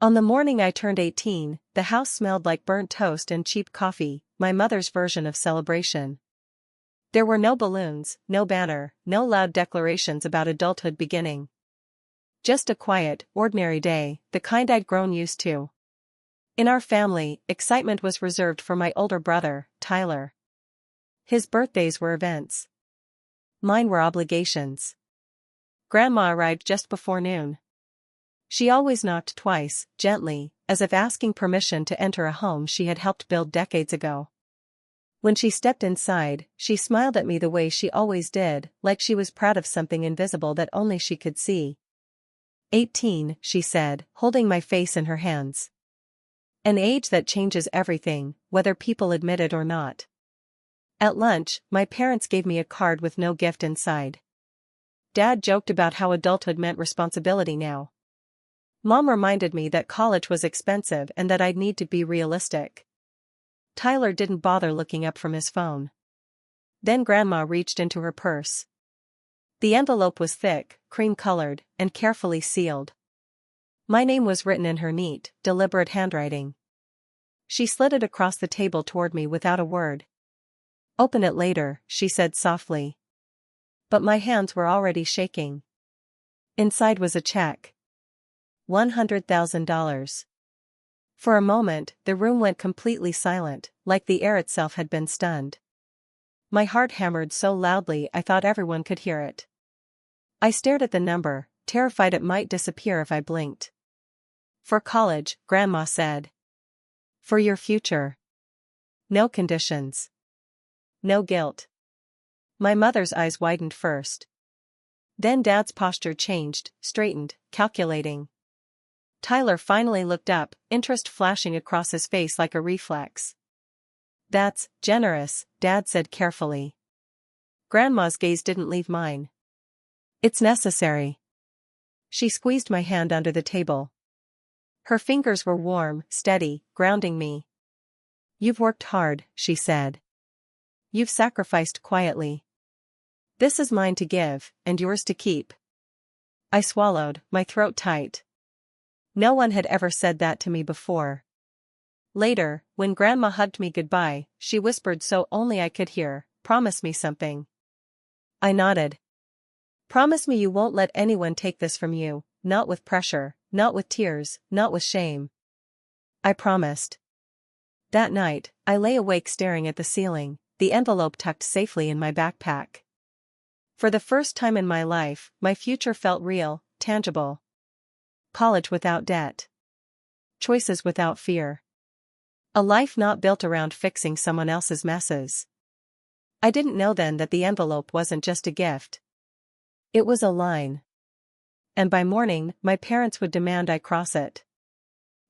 On the morning I turned 18, the house smelled like burnt toast and cheap coffee, my mother's version of celebration. There were no balloons, no banner, no loud declarations about adulthood beginning. Just a quiet, ordinary day, the kind I'd grown used to. In our family, excitement was reserved for my older brother, Tyler. His birthdays were events. Mine were obligations. Grandma arrived just before noon. She always knocked twice, gently, as if asking permission to enter a home she had helped build decades ago. When she stepped inside, she smiled at me the way she always did, like she was proud of something invisible that only she could see. 18, she said, holding my face in her hands. An age that changes everything, whether people admit it or not. At lunch, my parents gave me a card with no gift inside. Dad joked about how adulthood meant responsibility now. Mom reminded me that college was expensive and that I'd need to be realistic. Tyler didn't bother looking up from his phone. Then Grandma reached into her purse. The envelope was thick, cream-colored, and carefully sealed. My name was written in her neat, deliberate handwriting. She slid it across the table toward me without a word. "Open it later," she said softly. But my hands were already shaking. Inside was a check. $100,000. For a moment, the room went completely silent, like the air itself had been stunned. My heart hammered so loudly I thought everyone could hear it. I stared at the number, terrified it might disappear if I blinked. "For college," Grandma said. "For your future. No conditions. No guilt." My mother's eyes widened first. Then Dad's posture changed, straightened, calculating. Tyler finally looked up, interest flashing across his face like a reflex. "That's generous," Dad said carefully. Grandma's gaze didn't leave mine. "It's necessary." She squeezed my hand under the table. Her fingers were warm, steady, grounding me. "You've worked hard," she said. "You've sacrificed quietly. This is mine to give, and yours to keep." I swallowed, my throat tight. No one had ever said that to me before. Later, when Grandma hugged me goodbye, she whispered so only I could hear, "Promise me something." I nodded. "Promise me you won't let anyone take this from you, not with pressure, not with tears, not with shame." I promised. That night, I lay awake staring at the ceiling, the envelope tucked safely in my backpack. For the first time in my life, my future felt real, tangible. College without debt. Choices without fear. A life not built around fixing someone else's messes. I didn't know then that the envelope wasn't just a gift. It was a line. And by morning, my parents would demand I cross it.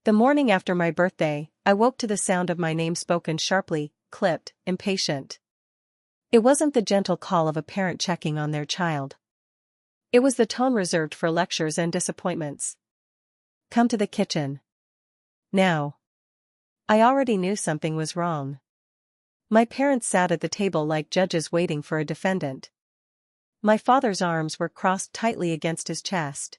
The morning after my birthday, I woke to the sound of my name spoken sharply, clipped, impatient. It wasn't the gentle call of a parent checking on their child. It was the tone reserved for lectures and disappointments. "Come to the kitchen. Now." I already knew something was wrong. My parents sat at the table like judges waiting for a defendant. My father's arms were crossed tightly against his chest.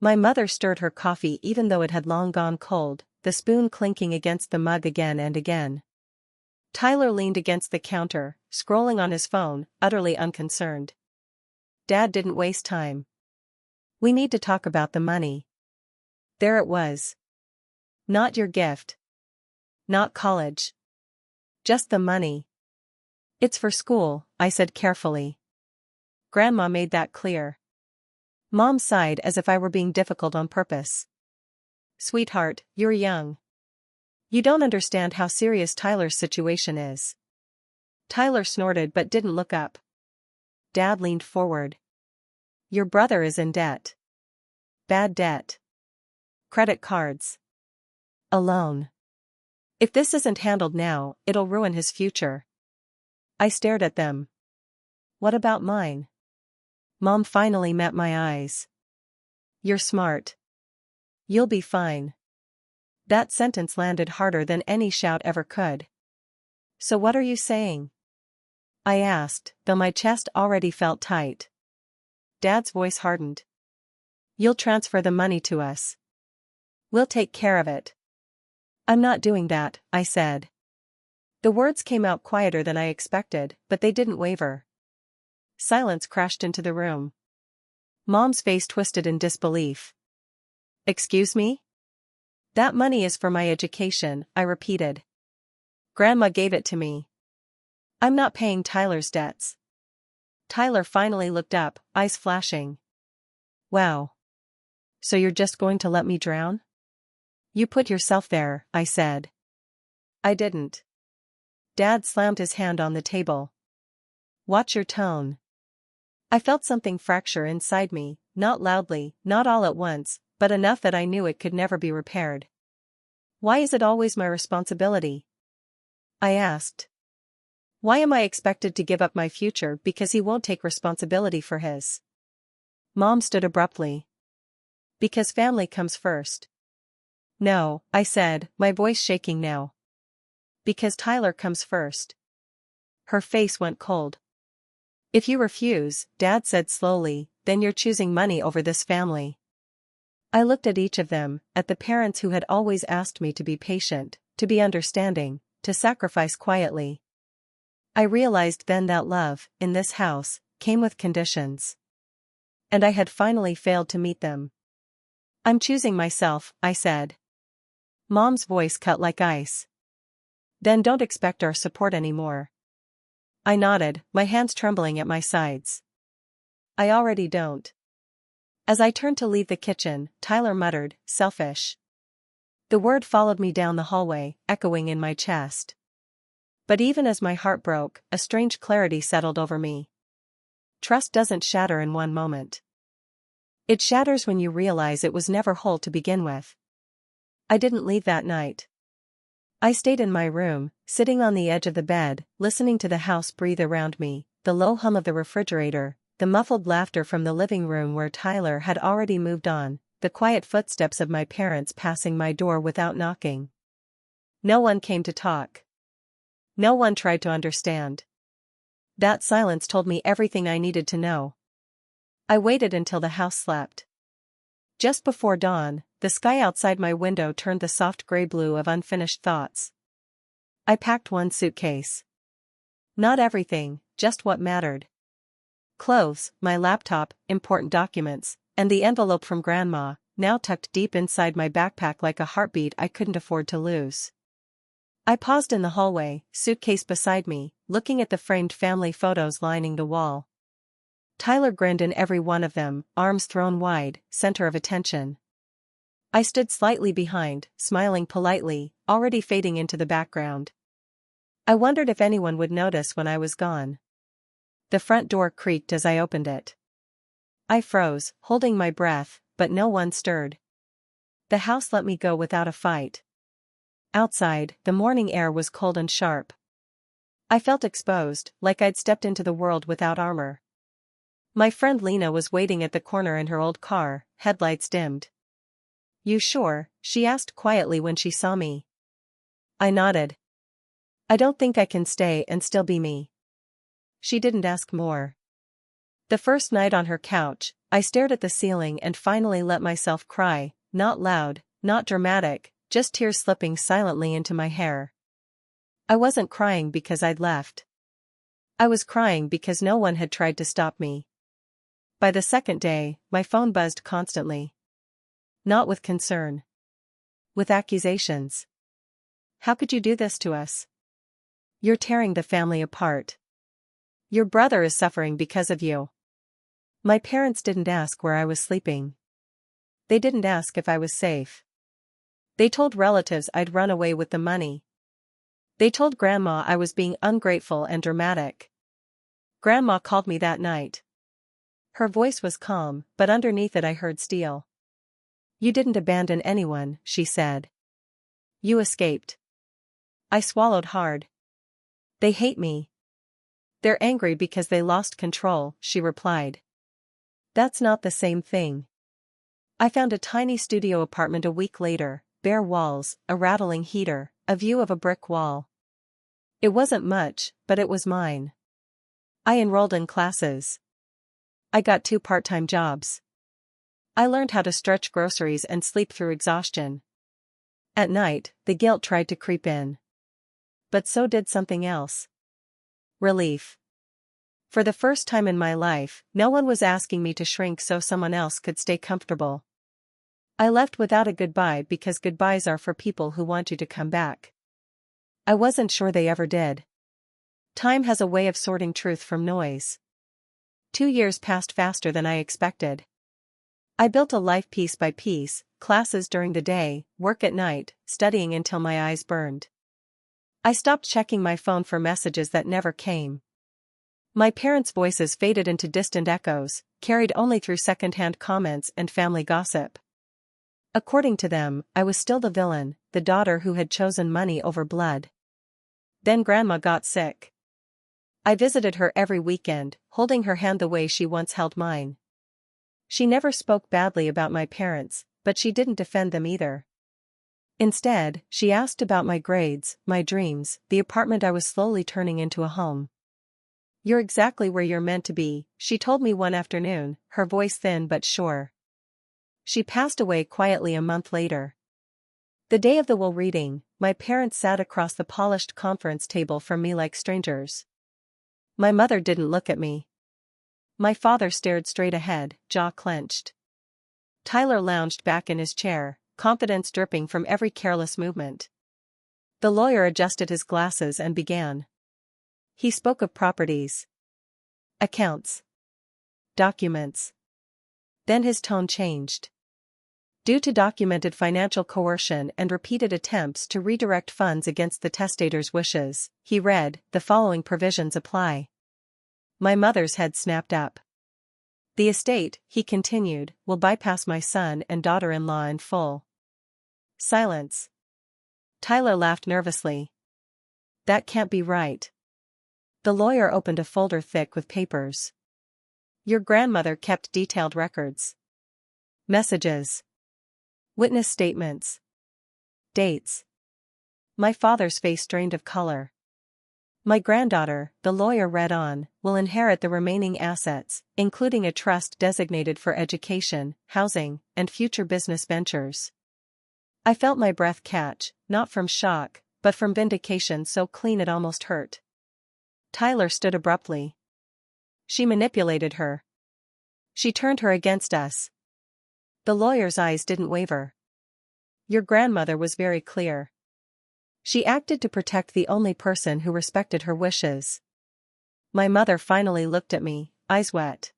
My mother stirred her coffee even though it had long gone cold, the spoon clinking against the mug again and again. Tyler leaned against the counter, scrolling on his phone, utterly unconcerned. Dad didn't waste time. "We need to talk about the money." There it was. "Not your gift. Not college. Just the money." "It's for school," I said carefully. Grandma made that clear. Mom sighed as if I were being difficult on purpose. "Sweetheart, you're young. You don't understand how serious Tyler's situation is." Tyler snorted but didn't look up. Dad leaned forward. "Your brother is in debt. Bad debt. Credit cards. A loan. If this isn't handled now, it'll ruin his future." I stared at them. "What about mine?" Mom finally met my eyes. "You're smart. You'll be fine." That sentence landed harder than any shout ever could. "So what are you saying?" I asked, though my chest already felt tight. Dad's voice hardened. "You'll transfer the money to us." We'll take care of it. I'm not doing that, I said. The words came out quieter than I expected, but they didn't waver. Silence crashed into the room. Mom's face twisted in disbelief. Excuse me? That money is for my education, I repeated. Grandma gave it to me. I'm not paying Tyler's debts. Tyler finally looked up, eyes flashing. Wow. So you're just going to let me drown? You put yourself there, I said. I didn't. Dad slammed his hand on the table. Watch your tone. I felt something fracture inside me, not loudly, not all at once, but enough that I knew it could never be repaired. Why is it always my responsibility? I asked. Why am I expected to give up my future because he won't take responsibility for his? Mom stood abruptly. Because family comes first. No, I said, my voice shaking now. Because Tyler comes first. Her face went cold. If you refuse, Dad said slowly, then you're choosing money over this family. I looked at each of them, at the parents who had always asked me to be patient, to be understanding, to sacrifice quietly. I realized then that love, in this house, came with conditions. And I had finally failed to meet them. I'm choosing myself, I said. Mom's voice cut like ice. Then don't expect our support anymore. I nodded, my hands trembling at my sides. I already don't. As I turned to leave the kitchen, Tyler muttered, selfish. The word followed me down the hallway, echoing in my chest. But even as my heart broke, a strange clarity settled over me. Trust doesn't shatter in one moment. It shatters when you realize it was never whole to begin with. I didn't leave that night. I stayed in my room, sitting on the edge of the bed, listening to the house breathe around me, the low hum of the refrigerator, the muffled laughter from the living room where Tyler had already moved on, the quiet footsteps of my parents passing my door without knocking. No one came to talk. No one tried to understand. That silence told me everything I needed to know. I waited until the house slept. Just before dawn, the sky outside my window turned the soft gray blue of unfinished thoughts. I packed one suitcase. Not everything, just what mattered. Clothes, my laptop, important documents, and the envelope from Grandma, now tucked deep inside my backpack like a heartbeat I couldn't afford to lose. I paused in the hallway, suitcase beside me, looking at the framed family photos lining the wall. Tyler grinned in every one of them, arms thrown wide, center of attention. I stood slightly behind, smiling politely, already fading into the background. I wondered if anyone would notice when I was gone. The front door creaked as I opened it. I froze, holding my breath, but no one stirred. The house let me go without a fight. Outside, the morning air was cold and sharp. I felt exposed, like I'd stepped into the world without armor. My friend Lena was waiting at the corner in her old car, headlights dimmed. You sure? She asked quietly when she saw me. I nodded. I don't think I can stay and still be me. She didn't ask more. The first night on her couch, I stared at the ceiling and finally let myself cry, not loud, not dramatic, just tears slipping silently into my hair. I wasn't crying because I'd left. I was crying because no one had tried to stop me. By the second day, my phone buzzed constantly. Not with concern. With accusations. How could you do this to us? You're tearing the family apart. Your brother is suffering because of you. My parents didn't ask where I was sleeping. They didn't ask if I was safe. They told relatives I'd run away with the money. They told Grandma I was being ungrateful and dramatic. Grandma called me that night. Her voice was calm, but underneath it I heard steel. You didn't abandon anyone, she said. You escaped. I swallowed hard. They hate me. They're angry because they lost control, she replied. That's not the same thing. I found a tiny studio apartment a week later, bare walls, a rattling heater, a view of a brick wall. It wasn't much, but it was mine. I enrolled in classes. I got 2 part-time jobs. I learned how to stretch groceries and sleep through exhaustion. At night, the guilt tried to creep in. But so did something else. Relief. For the first time in my life, no one was asking me to shrink so someone else could stay comfortable. I left without a goodbye because goodbyes are for people who want you to come back. I wasn't sure they ever did. Time has a way of sorting truth from noise. 2 years passed faster than I expected. I built a life piece by piece, classes during the day, work at night, studying until my eyes burned. I stopped checking my phone for messages that never came. My parents' voices faded into distant echoes, carried only through second-hand comments and family gossip. According to them, I was still the villain, the daughter who had chosen money over blood. Then Grandma got sick. I visited her every weekend, holding her hand the way she once held mine. She never spoke badly about my parents, but she didn't defend them either. Instead, she asked about my grades, my dreams, the apartment I was slowly turning into a home. "You're exactly where you're meant to be," she told me one afternoon, her voice thin but sure. She passed away quietly a month later. The day of the will reading, my parents sat across the polished conference table from me like strangers. My mother didn't look at me. My father stared straight ahead, jaw clenched. Tyler lounged back in his chair, confidence dripping from every careless movement. The lawyer adjusted his glasses and began. He spoke of properties, accounts, documents. Then his tone changed. Due to documented financial coercion and repeated attempts to redirect funds against the testator's wishes, he read, the following provisions apply. My mother's head snapped up. The estate, he continued, will bypass my son and daughter-in-law in full. Silence. Tyler laughed nervously. That can't be right. The lawyer opened a folder thick with papers. Your grandmother kept detailed records. Messages. Witness statements. Dates. My father's face drained of color. My granddaughter, the lawyer read on, will inherit the remaining assets, including a trust designated for education, housing, and future business ventures. I felt my breath catch, not from shock, but from vindication so clean it almost hurt. Tyler stood abruptly. She manipulated her. She turned her against us. The lawyer's eyes didn't waver. Your grandmother was very clear. She acted to protect the only person who respected her wishes. My mother finally looked at me, eyes wet.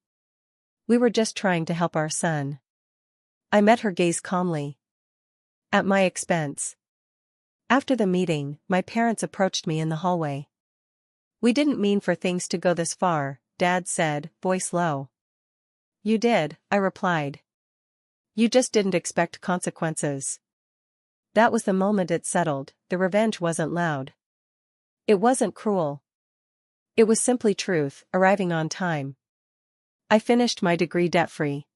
We were just trying to help our son. I met her gaze calmly. At my expense. After the meeting, my parents approached me in the hallway. We didn't mean for things to go this far, Dad said, voice low. You did, I replied. You just didn't expect consequences. That was the moment it settled, the revenge wasn't loud. It wasn't cruel. It was simply truth, arriving on time. I finished my degree debt-free.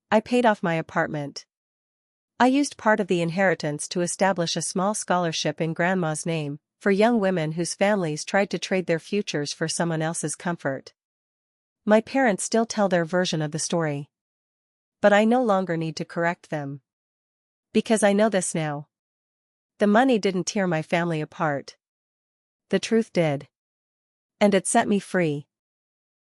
I paid off my apartment. I used part of the inheritance to establish a small scholarship in Grandma's name, for young women whose families tried to trade their futures for someone else's comfort. My parents still tell their version of the story. But I no longer need to correct them. Because I know this now. The money didn't tear my family apart. The truth did. And it set me free.